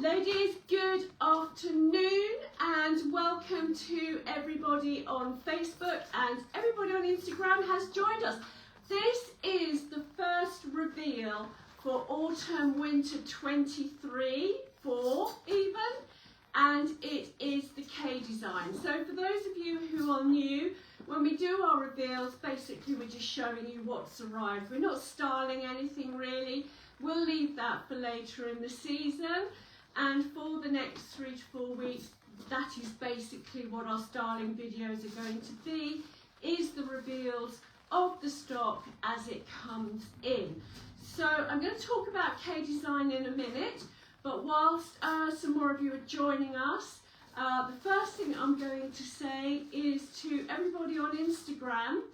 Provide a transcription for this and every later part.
Ladies, good afternoon and welcome to everybody on Facebook and everybody on Instagram has joined us. This is the first reveal for autumn winter 23, 4 even, and it is the K design. So for those of you who are new, when we do our reveals, basically we're just showing you what's arrived. We're not styling anything really. We'll leave that for later in the season. And for the next 3 to 4 weeks, that is basically what our styling videos are going to be, is the reveals of the stock as it comes in. So I'm going to talk about K design in a minute, but whilst some more of you are joining us, the first thing I'm going to say is to everybody on Instagram,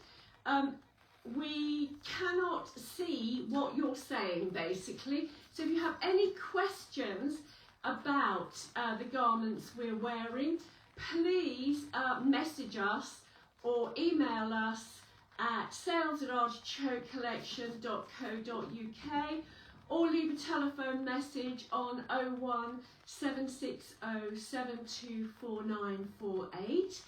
we cannot see what you're saying basically. So if you have any questions about the garments we're wearing, please message us or email us at sales@artichokecollection.co.uk or leave a telephone message on 01760724948.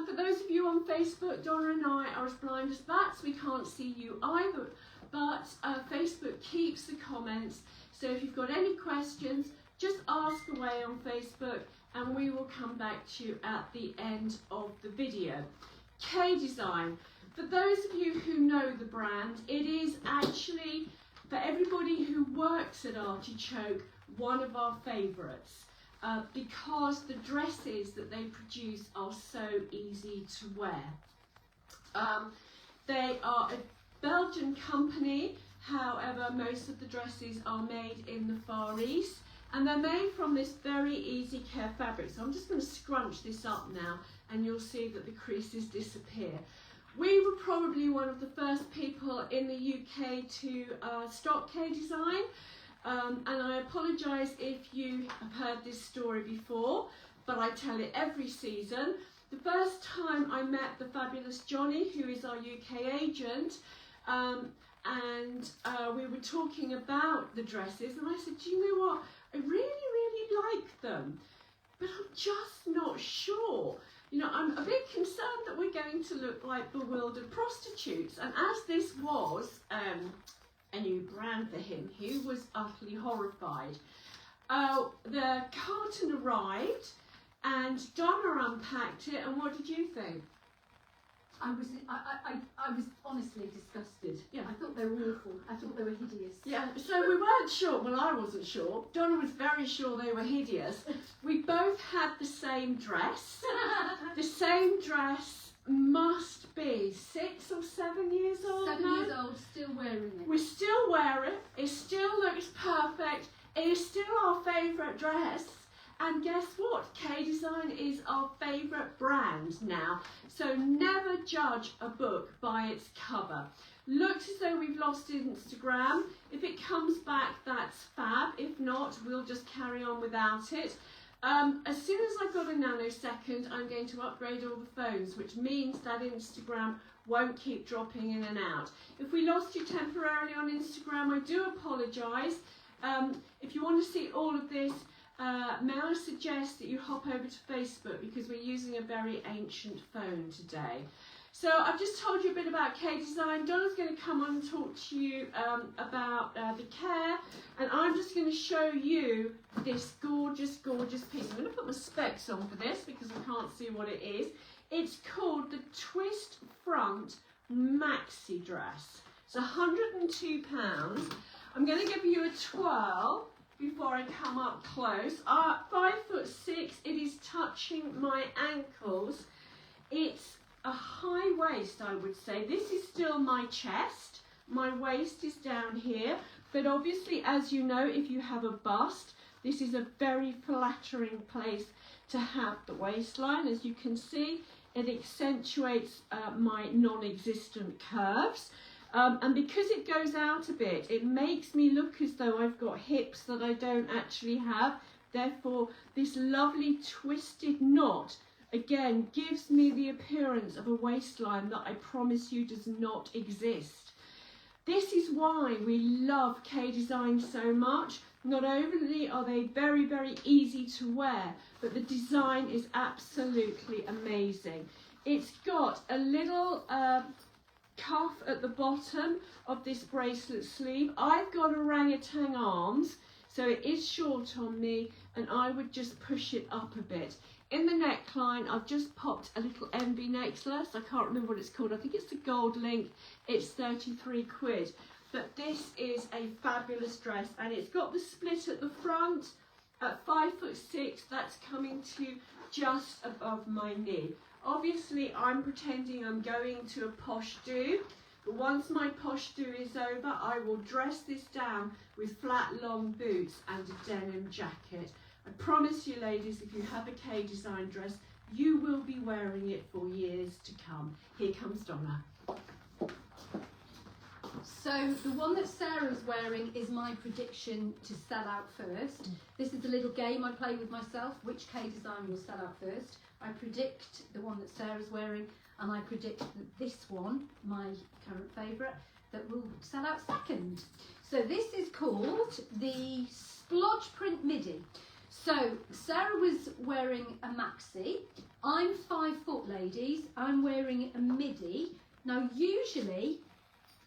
For those of you on Facebook, Donna and I are as blind as bats, we can't see you either, but Facebook keeps the comments, so if you've got any questions, just ask away on Facebook and we will come back to you at the end of the video. K design, for those of you who know the brand, it is actually, for everybody who works at Artichoke, one of our favourites. Because the dresses that they produce are so easy to wear. They are a Belgian company, however most of the dresses are made in the Far East and they're made from this very easy care fabric. So I'm just going to scrunch this up now and you'll see that the creases disappear. We were probably one of the first people in the UK to stock K design. And I apologise if you have heard this story before, but I tell it every season. The first time I met the fabulous Johnny, who is our UK agent, we were talking about the dresses, and I said, do you know what, I really like them, but I'm just not sure. You know, I'm a bit concerned that we're going to look like bewildered prostitutes, and as this was a new brand for him, he was utterly horrified. The carton arrived and Donna unpacked it, and what did you think? I was honestly disgusted. Yeah. I thought they were awful. I thought they were hideous. Yeah, so we weren't sure. Well, I wasn't sure. Donna was very sure they were hideous. We both had the same dress. The same dress must be 6 or 7 years old 7 now. years old, still wearing it. We still wear it. It still looks perfect. It is still our favourite dress. And guess what? K design is our favourite brand now. So never judge a book by its cover. Looks as though we've lost Instagram. If it comes back, that's fab. If not, we'll just carry on without it. As soon as I've got a nanosecond, I'm going to upgrade all the phones, which means that Instagram won't keep dropping in and out. If we lost you temporarily on Instagram, I do apologise. If you want to see all of this, may I suggest that you hop over to Facebook, because we're using a very ancient phone today. So I've just told you a bit about K design. Donna's going to come on and talk to you about the care, and I'm just going to show you this gorgeous piece. I'm going to put my specs on for this because I can't see what it is. It's called the Twist Front Maxi Dress. It's £102. I'm going to give you a twirl before I come up close. 5'6", it is touching my ankles. It's a high waist, I would say. This is still my chest. My waist is down here, but obviously, as you know, if you have a bust, this is a very flattering place to have the waistline. As you can see, it accentuates my non-existent curves. And because it goes out a bit, it makes me look as though I've got hips that I don't actually have. Therefore, this lovely twisted knot, again, gives me the appearance of a waistline that I promise you does not exist. This is why we love K-Design so much. Not only are they very, very easy to wear, but the design is absolutely amazing. It's got a little cuff at the bottom of this bracelet sleeve. I've got orangutan arms, so it is short on me, and I would just push it up a bit. In the neckline, I've just popped a little MB necklace. I can't remember what it's called. I think it's the gold link. It's 33 quid. But this is a fabulous dress, and it's got the split at the front at 5'6". That's coming to just above my knee. Obviously, I'm pretending I'm going to a posh do, but once my posh do is over, I will dress this down with flat long boots and a denim jacket. I promise you, ladies, if you have a K-Design dress, you will be wearing it for years to come. Here comes Donna. So the one that Sarah's wearing is my prediction to sell out first. This is a little game I play with myself. Which K-Design will sell out first? I predict the one that Sarah's wearing, and I predict that this one, my current favourite, that will sell out second. So this is called the Splodge Print Midi. So Sarah was wearing a maxi. I'm 5 foot, ladies. I'm wearing a midi. Now usually,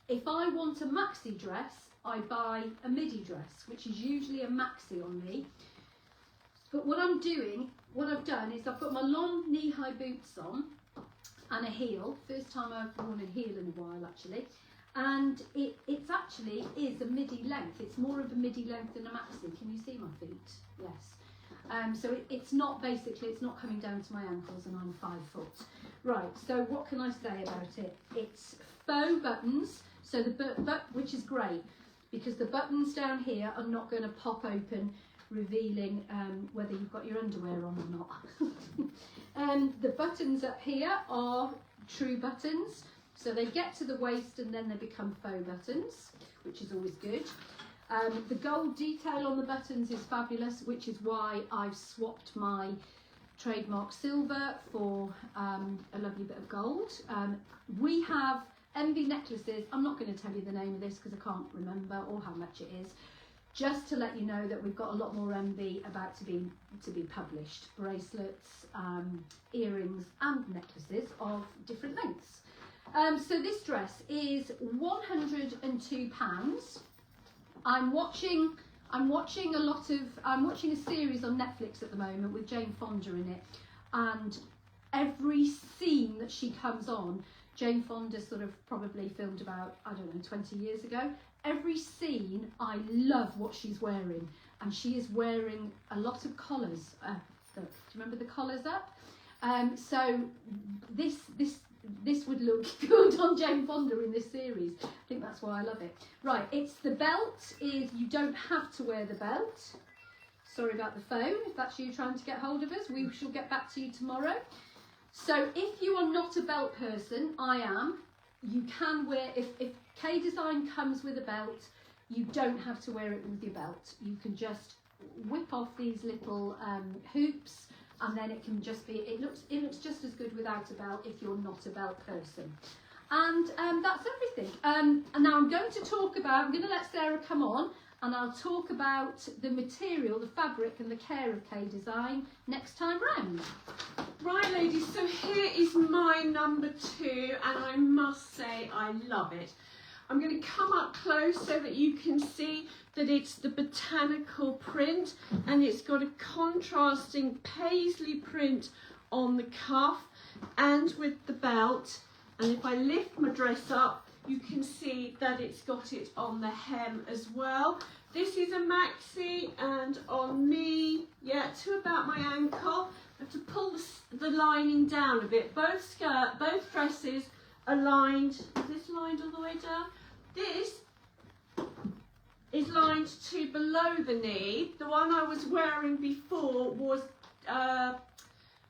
if I want a maxi dress, I buy a midi dress, which is usually a maxi on me. But what I've done is I've got my long knee-high boots on and a heel. First time I've worn a heel in a while, actually. And it's actually is a midi length. It's more of a midi length than a maxi. Can you see my feet? Yes. So it's not coming down to my ankles, and I'm 5 foot. Right, so what can I say about it? It's faux buttons, so which is great, because the buttons down here are not going to pop open, revealing whether you've got your underwear on or not. The buttons up here are true buttons, so they get to the waist and then they become faux buttons, which is always good. The gold detail on the buttons is fabulous, which is why I've swapped my trademark silver for a lovely bit of gold. We have MB necklaces. I'm not going to tell you the name of this because I can't remember or how much it is. Just to let you know that we've got a lot more MB about to be published. Bracelets, earrings and necklaces of different lengths. So this dress is £102. I'm watching a series on Netflix at the moment with Jane Fonda in it, and every scene that she comes on, Jane Fonda sort of probably filmed about, I don't know, 20 years ago. Every scene, I love what she's wearing, and she is wearing a lot of collars. Do you remember the collars up? So this would look good on Jane Fonda in this series. I think that's why I love it. Right, it's the belt is, you don't have to wear the belt. Sorry about the phone, if that's you trying to get hold of us. We shall get back to you tomorrow. So if you are not a belt person, I am, you can wear, if K-Design comes with a belt, you don't have to wear it with your belt. You can just whip off these little hoops, and then it can just be, it looks just as good without a belt if you're not a belt person. And that's everything. And now I'm going to let Sarah come on, and I'll talk about the material, the fabric and the care of K-Design next time round. Right, ladies, so here is my number 2, and I must say I love it. I'm going to come up close so that you can see that it's the botanical print, and it's got a contrasting paisley print on the cuff and with the belt. And if I lift my dress up, you can see that it's got it on the hem as well. This is a maxi, and on me, yeah, to about my ankle. I have to pull the lining down a bit. Both dresses are lined. Is this lined all the way down? This is lined to below the knee. The one I was wearing before was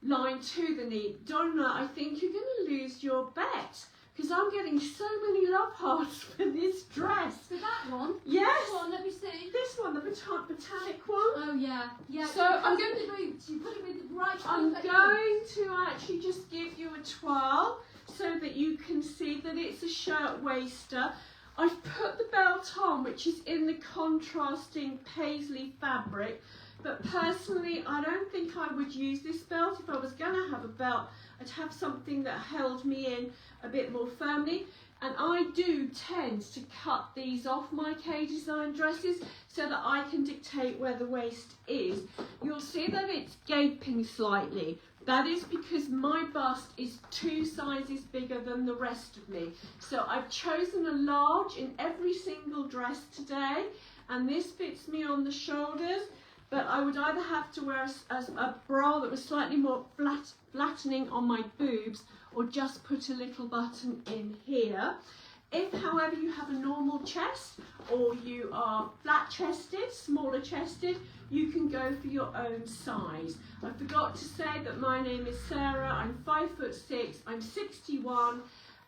lined to the knee. Donna, I think you're going to lose your bet, because I'm getting so many love hearts for this dress. So that one? Yes. This one, let me see. This one, the botanic one. Oh yeah, yeah. So I'm going to. You put it with the right. I'm going to actually just give you a twirl so that you can see that it's a shirt waister. I've put the belt on, which is in the contrasting paisley fabric, but personally I don't think I would use this belt. If I was going to have a belt, I'd have something that held me in a bit more firmly. And I do tend to cut these off my K-Design dresses so that I can dictate where the waist is. You'll see that it's gaping slightly. That is because my bust is 2 sizes bigger than the rest of me. So I've chosen a large in every single dress today, and this fits me on the shoulders, but I would either have to wear a bra that was slightly more flattening on my boobs, or just put a little button in here. If, however, you have a normal chest, or you are flat chested, smaller chested, you can go for your own size. I forgot to say that my name is Sarah. I'm 5'6", I'm 61.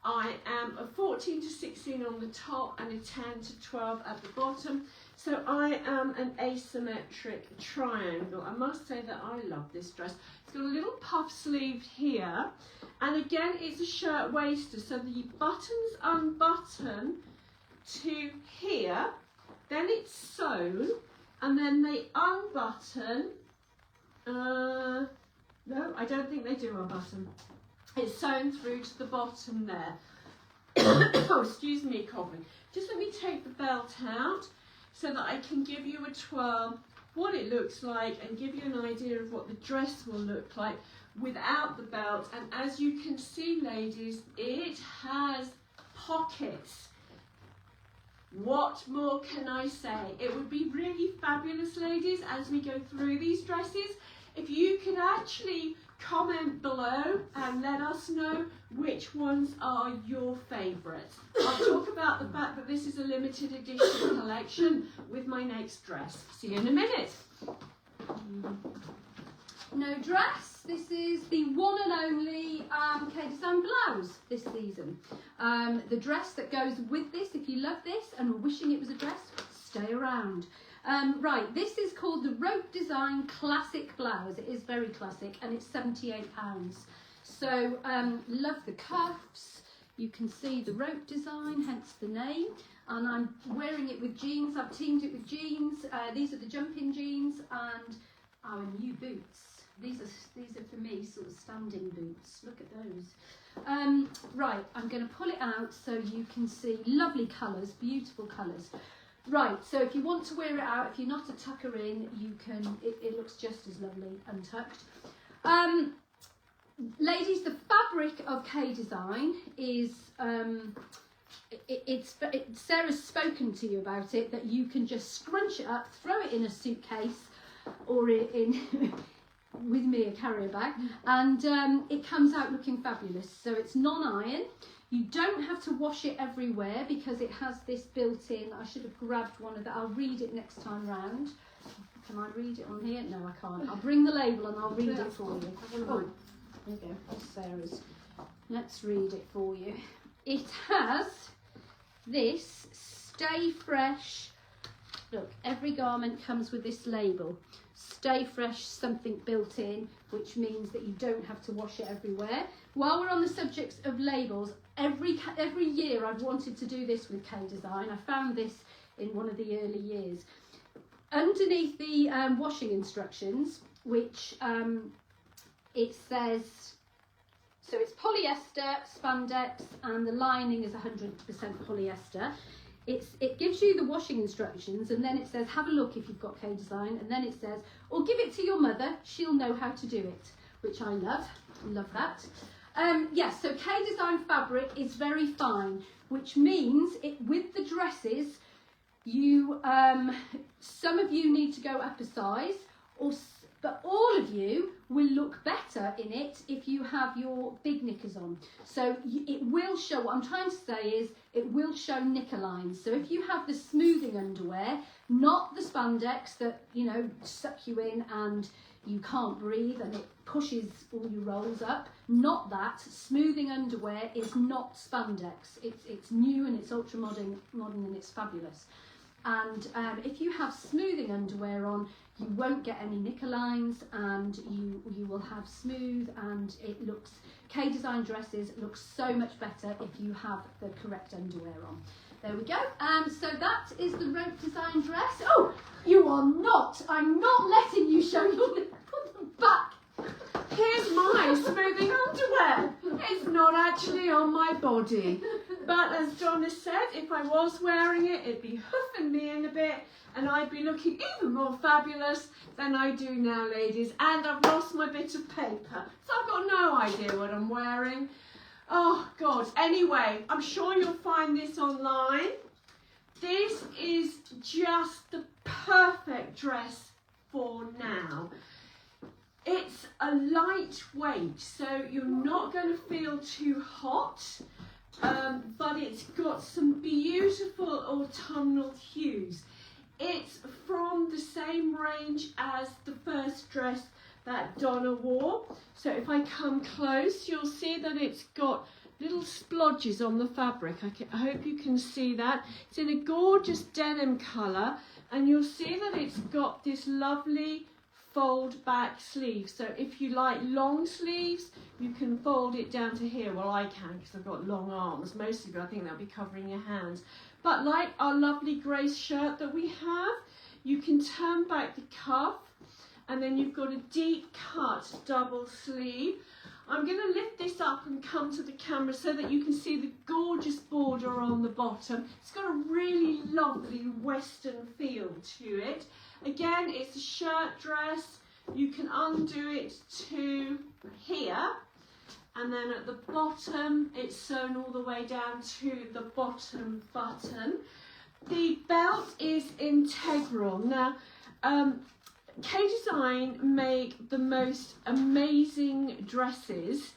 I am a 14 to 16 on the top and a 10 to 12 at the bottom. So I am an asymmetric triangle. I must say that I love this dress. It's got a little puff sleeve here. And again, it's a shirt waister. So the buttons unbutton to here. Then it's sewn. And then they unbutton. No, I don't think they do unbutton. It's sewn through to the bottom there. Oh, excuse me, coughing. Just let me take the belt out so that I can give you a twirl, what it looks like, and give you an idea of what the dress will look like without the belt. And as you can see, ladies, it has pockets. What more can I say? It would be really fabulous, ladies, as we go through these dresses, if you could actually comment below and let us know which ones are your favourites. I'll talk about the fact that this is a limited edition collection with my next dress. See you in a minute. No dress. This is the one and only K-Design blouse this season. The dress that goes with this, if you love this and are wishing it was a dress, stay around. Right, this is called the Rope Design Classic Blouse. It is very classic and it's £78. So love the cuffs. You can see the rope design, hence the name. And I'm wearing it with jeans. I've teamed it with jeans. These are the jump-in jeans and our new boots. These are for me sort of standing boots. Look at those. Right, I'm going to pull it out so you can see lovely colours, beautiful colours. Right, so if you want to wear it out, if you're not a tucker in, you can, it looks just as lovely untucked. Ladies, the fabric of K-Design is, Sarah's spoken to you about it, that you can just scrunch it up, throw it in a suitcase or in, with me, a carrier bag, and it comes out looking fabulous. So it's non-iron. You don't have to wash it everywhere because it has this built in. I should have grabbed one of that. I'll read it next time round. Can I read it on here? No, I can't. I'll bring the label and I'll read it for you. Oh, there you go. That's Sarah's. Let's read it for you. It has this Stay Fresh. Look, every garment comes with this label. Stay Fresh, something built in, which means that you don't have to wash it everywhere. While we're on the subject of labels, every year I've wanted to do this with K-Design. I found this in one of the early years. Underneath the washing instructions, which it says, so it's polyester, spandex, and the lining is 100% polyester. It gives you the washing instructions, and then it says have a look if you've got K-Design, and then it says, or give it to your mother, she'll know how to do it, which I love that. Yes, so K-Design fabric is very fine, which means with the dresses, you some of you need to go up a size, but all of you will look better in it if you have your big knickers on. So it will show, what I'm trying to say is, it will show knicker lines. So if you have the smoothing underwear, not the spandex that, you know, suck you in and you can't breathe and it pushes all your rolls up, not that. Smoothing underwear is not spandex. It's new and it's ultra modern and it's fabulous. And if you have smoothing underwear on, you won't get any knicker lines, and you will have smooth, and it looks, K-Design dresses look so much better if you have the correct underwear on. There we go. So that is the rope design dress. Oh, you are not. I'm not letting you show your put them back. Here's my smoothing underwear. It's not actually on my body. But as Donna said, if I was wearing it, it'd be hoofing me in a bit and I'd be looking even more fabulous than I do now, ladies. And I've lost my bit of paper, so I've got no idea what I'm wearing. Oh, God. Anyway, I'm sure you'll find this online. This is just the perfect dress for now. It's a lightweight, so you're not going to feel too hot, but it's got some beautiful autumnal hues. It's from the same range as the first dress that Donna wore. So if I come close, you'll see that it's got little splodges on the fabric. I hope you can see that. It's in a gorgeous denim colour, and you'll see that it's got this lovely fold back sleeve. So if you like long sleeves, you can fold it down to here. Well, I can because I've got long arms. Most of you, I think that'll be covering your hands. But like our lovely grey shirt that we have, you can turn back the cuff, and then you've got a deep cut double sleeve. I'm going to lift this up and come to the camera so that you can see the gorgeous border on the bottom. It's got a really lovely western feel to it. Again, it's a shirt dress. You can undo it to here, and then at the bottom it's sewn all the way down to the bottom button. The belt is integral. Now, K-Design make the most amazing dresses.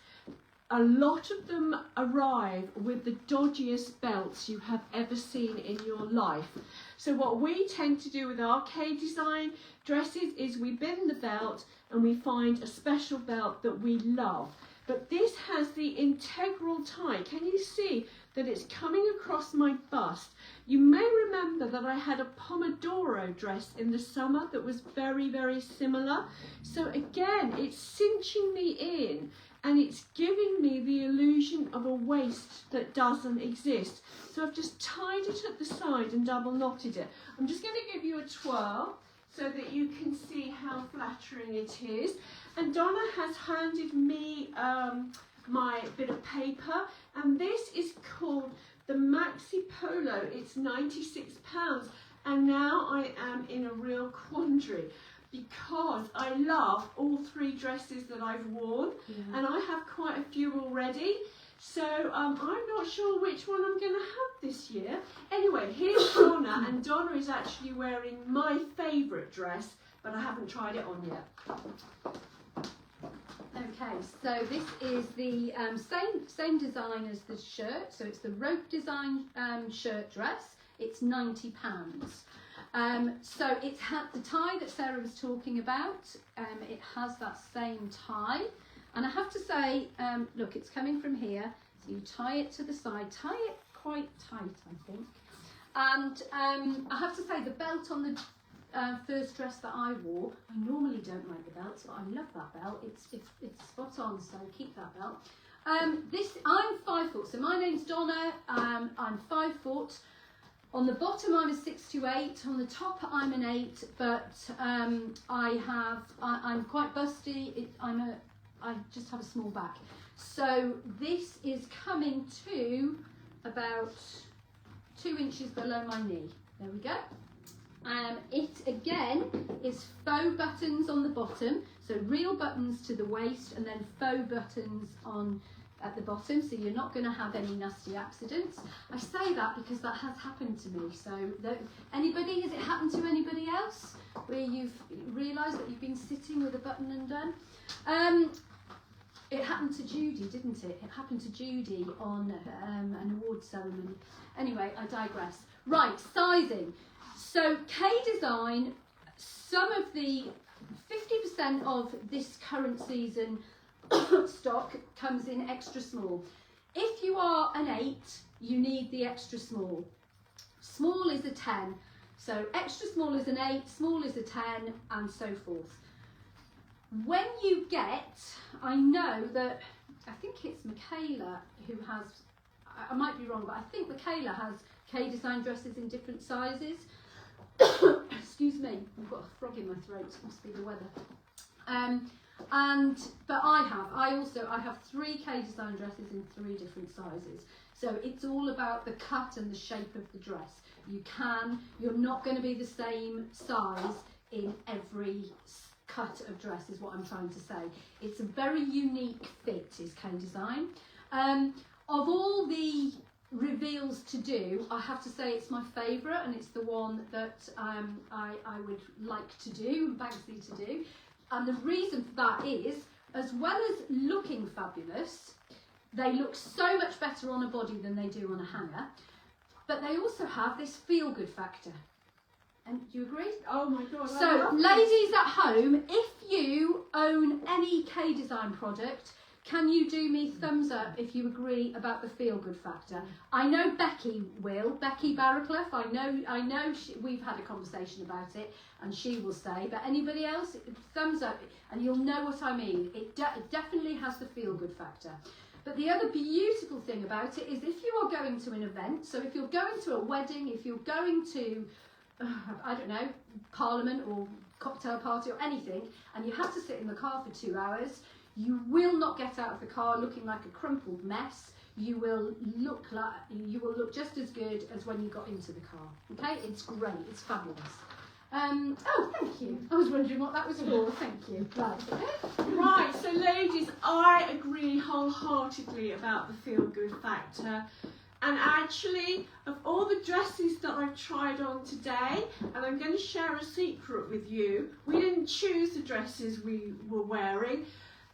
A lot of them arrive with the dodgiest belts you have ever seen in your life. So what we tend to do with our K-Design dresses is we bin the belt and we find a special belt that we love. But this has the integral tie. Can you see that it's coming across my bust? You may remember that I had a Pomodoro dress in the summer that was very, very similar. So again, it's cinching me in and it's giving me the illusion of a waist that doesn't exist. So I've just tied it at the side and double knotted it. I'm just going to give you a twirl so that you can see how flattering it is. And Donna has handed me my bit of paper, and this is called the Maxi Polo. It's £96, and now I am in a real quandary because I love all three dresses that I've worn, and I have quite a few already. So I'm not sure which one I'm going to have this year. Anyway, here's Donna, and Donna is actually wearing my favourite dress, but I haven't tried it on yet. Okay, so this is the same design as the shirt. So it's the rope design shirt dress. It's £90. So it's had the tie that Sarah was talking about. It has that same tie. And I have to say, look, it's coming from here. So you tie it to the side, tie it quite tight, I think. And I have to say, the belt on the first dress that I wore, I normally don't like the belts, but I love that belt. It's spot on, so keep that belt. I'm 5 foot, so my name's Donna. I'm 5 foot. On the bottom, I'm a 6 to 8. On the top, I'm an 8, but I'm quite busty. I just have a small back. So this is coming to about 2 inches below my knee. There we go. It again is faux buttons on the bottom, so real buttons to the waist and then faux buttons on at the bottom, so you're not going to have any nasty accidents. I say that because that has happened to me. So anybody, has it happened to anybody else where you've realised that you've been sitting with a button undone? It happened to Judy, didn't it? It happened to Judy on an award ceremony. Anyway, I digress. Right, sizing. So K-Design, some of the 50% of this current season stock comes in extra small. If you are an 8, you need the extra small. Small is a 10. So extra small is an 8, small is a 10, and so forth. When you get, I know that, I think it's Michaela who has, I might be wrong, but I think Michaela has K Design dresses in different sizes. Excuse me, I've got a frog in my throat, it must be the weather. But I have 3 K Design dresses in 3 different sizes. So it's all about the cut and the shape of the dress. You're not going to be the same size in every cut of dress, is what I'm trying to say. It's a very unique fit, is K Design. Of all the reveals to do, I have to say it's my favourite, and it's the one that I would like to do, Banksy to do. And the reason for that is, as well as looking fabulous, they look so much better on a body than they do on a hanger, but they also have this feel-good factor. And do you agree? Oh my God. So, ladies at home, if you own any K Design product, can you do me thumbs up if you agree about the feel-good factor? I know Becky will. Becky Barraclough, I know we've had a conversation about it, and she will say. But anybody else, thumbs up, and you'll know what I mean. It definitely has the feel-good factor. But the other beautiful thing about it is if you are going to an event, so if you're going to a wedding, if you're going to, I don't know, Parliament or cocktail party or anything, and you have to sit in the car for 2 hours, you will not get out of the car looking like a crumpled mess. You will look just as good as when you got into the car. Okay, it's great, it's fabulous. Oh, thank you. I was wondering what that was for. Thank you. Right, so ladies, I agree wholeheartedly about the feel-good factor. And actually, of all the dresses that I've tried on today, and I'm going to share a secret with you, we didn't choose the dresses we were wearing.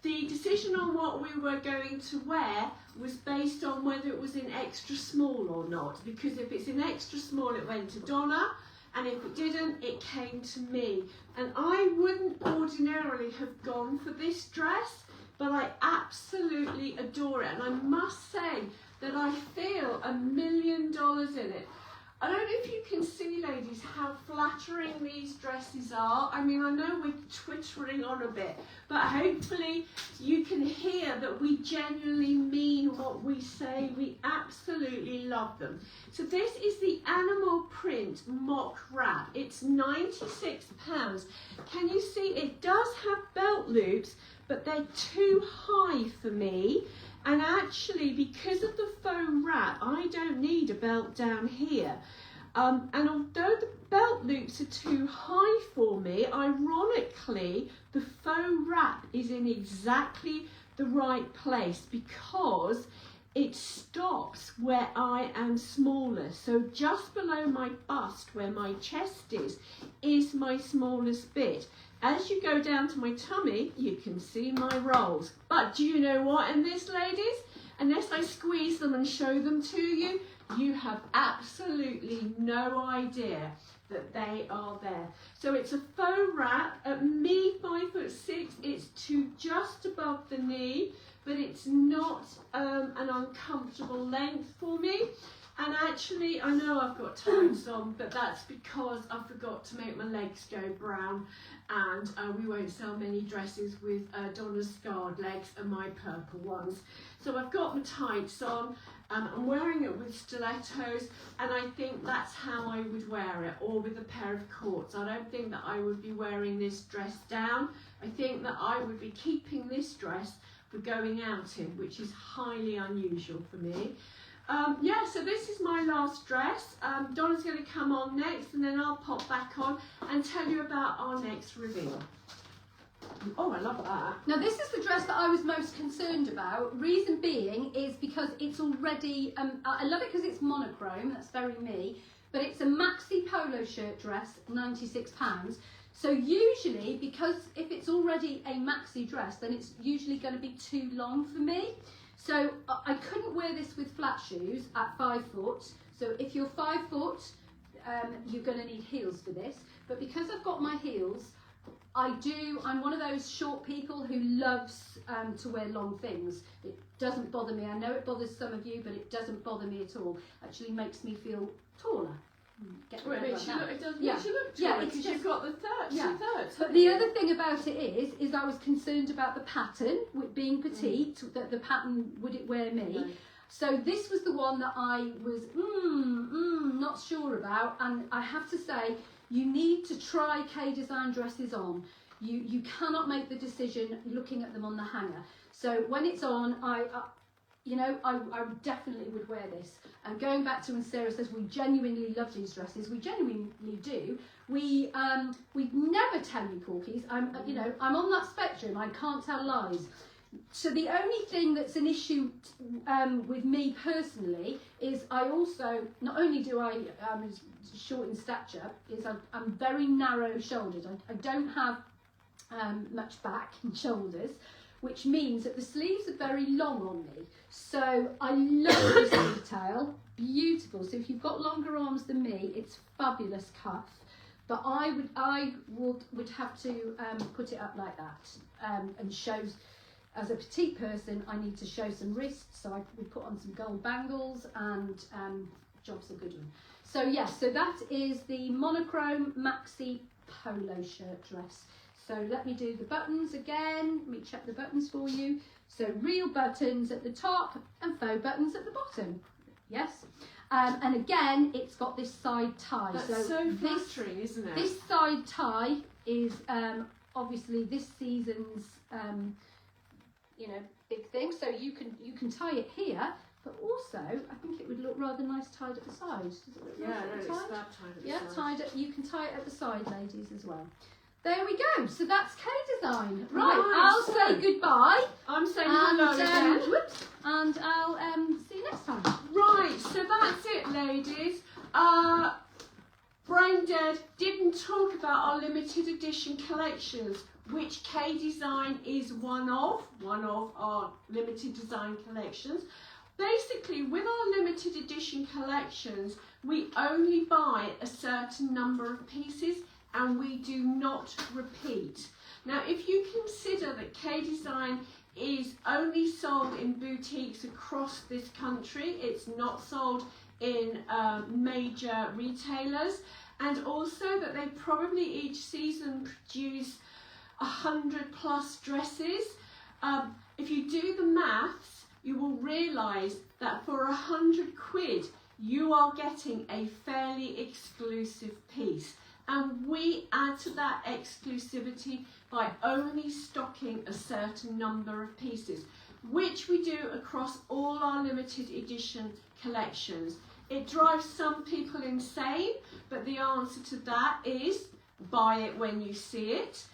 The decision on what we were going to wear was based on whether it was in extra small or not. Because if it's in extra small, it went to Donna, and if it didn't, it came to me. And I wouldn't ordinarily have gone for this dress, but I absolutely adore it. And I must say that I feel $1 million in it. I don't know if you can see, ladies, how flattering these dresses are. I mean, I know we're twittering on a bit, but hopefully you can hear that we genuinely mean what we say. We absolutely love them. So this is the animal print mock wrap. It's £96. Can you see it does have belt loops, but they're too high for me. And actually, because of the foam wrap, I don't need a belt down here. And although the belt loops are too high for me, ironically, the foam wrap is in exactly the right place because it stops where I am smaller. So just below my bust, where my chest is my smallest bit. As you go down to my tummy, you can see my rolls. But do you know what in this, ladies? Unless I squeeze them and show them to you, you have absolutely no idea that they are there. So it's a faux wrap. At me, 5'6", it's to just above the knee, but it's not an uncomfortable length for me. And actually, I know I've got tights on, but that's because I forgot to make my legs go brown, and we won't sell many dresses with Donna's scarred legs and my purple ones. So I've got my tights on, I'm wearing it with stilettos, and I think that's how I would wear it, or with a pair of cords. I don't think that I would be wearing this dress down. I think that I would be keeping this dress for going out in, which is highly unusual for me. Yeah, so this is my last dress. Donna's going to come on next, and then I'll pop back on and tell you about our next reveal. Oh, I love that. Now this is the dress that I was most concerned about. Reason being is because it's already, I love it because it's monochrome, that's very me, but it's a maxi polo shirt dress, £96. So usually, because if it's already a maxi dress, then it's usually going to be too long for me. So I couldn't wear this with flat shoes at 5 foot. So if you're 5 foot, you're going to need heels for this. But because I've got my heels, I'm one of those short people who loves to wear long things. It doesn't bother me. I know it bothers some of you, but it doesn't bother me at all. Actually makes me feel taller. It does make you look taller because you've got the thirds. But the other thing about it is I was concerned about the pattern, with being petite, that the pattern, would it wear me? So this was the one that I was not sure about, and I have to say, you need to try K-Design dresses on. You cannot make the decision looking at them on the hanger. So when it's on, I definitely would wear this. And going back to when Sarah says we genuinely love these dresses, we genuinely do. We never tell you porkies. I'm on that spectrum. I can't tell lies. So the only thing that's an issue with me personally is I also, not only do I short in stature, is I'm very narrow shouldered. I don't have much back and shoulders, which means that the sleeves are very long on me. So I love this detail, beautiful. So if you've got longer arms than me, it's fabulous cuff. But I would have to put it up like that and show. As a petite person, I need to show some wrists, so I would put on some gold bangles and job's a good one. So yes, so that is the monochrome maxi polo shirt dress. So let me do the buttons again. Let me check the buttons for you. So real buttons at the top and faux buttons at the bottom. Yes. And again, it's got this side tie. That's so flattering, isn't it? This side tie is obviously this season's big thing. So you can tie it here, but also I think it would look rather nice tied at the side. Does it look nice at the side? It's tied at the side. You can tie it at the side, ladies, as well. There we go. So that's K-Design. Right, I'll say goodbye. I'm saying hello again. Whoops, and I'll see you next time. Right, so that's it, ladies. Brain Dead didn't talk about our limited edition collections, which K-Design is one of our limited design collections. Basically, with our limited edition collections, we only buy a certain number of pieces and we do not repeat. Now, if you consider that K-Design is only sold in boutiques across this country, it's not sold in major retailers, and also that they probably each season produce 100+ dresses. If you do the maths, you will realise that for 100 quid, you are getting a fairly exclusive piece. And we add to that exclusivity by only stocking a certain number of pieces, which we do across all our limited edition collections. It drives some people insane, but the answer to that is buy it when you see it.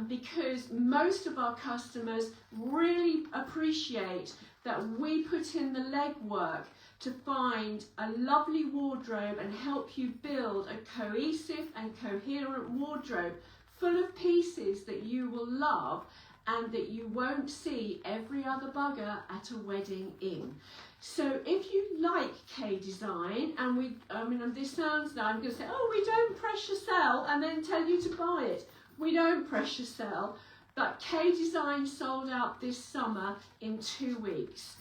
Because most of our customers really appreciate that we put in the legwork to find a lovely wardrobe and help you build a cohesive and coherent wardrobe full of pieces that you will love and that you won't see every other bugger at a wedding in. So if you like K-Design, and this sounds now, I'm going to say, oh, we don't pressure sell and then tell you to buy it. We don't pressure sell, but K-Design sold out this summer in 2 weeks.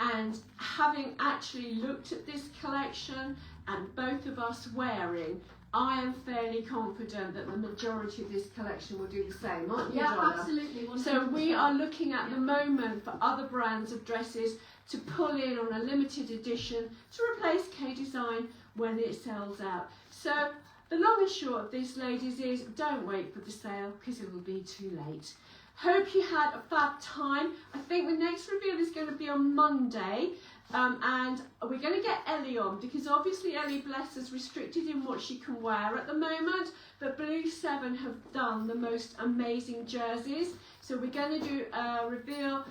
And having actually looked at this collection and both of us wearing, I am fairly confident that the majority of this collection will do the same, aren't you, Yeah, Donna? absolutely. 100%. So we are looking at the moment for other brands of dresses to pull in on a limited edition to replace K-Design when it sells out. So the long and short of this, ladies, is don't wait for the sale because it will be too late. Hope you had a fab time. I think the next reveal is going to be on Monday, and we're going to get Ellie on because obviously Ellie, bless, is restricted in what she can wear at the moment, but Blue 7 have done the most amazing jerseys. So we're going to do a reveal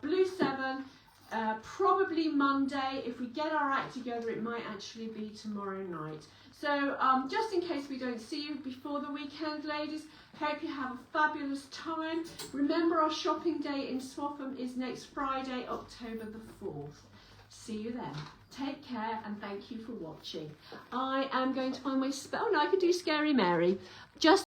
Blue 7 probably Monday. If we get our act together, it might actually be tomorrow night. So just in case we don't see you before the weekend, ladies, hope you have a fabulous time. Remember, our shopping day in Swaffham is next Friday, October the 4th. See you then. Take care and thank you for watching. I am going to find my spell. No, I could do Scary Mary. Just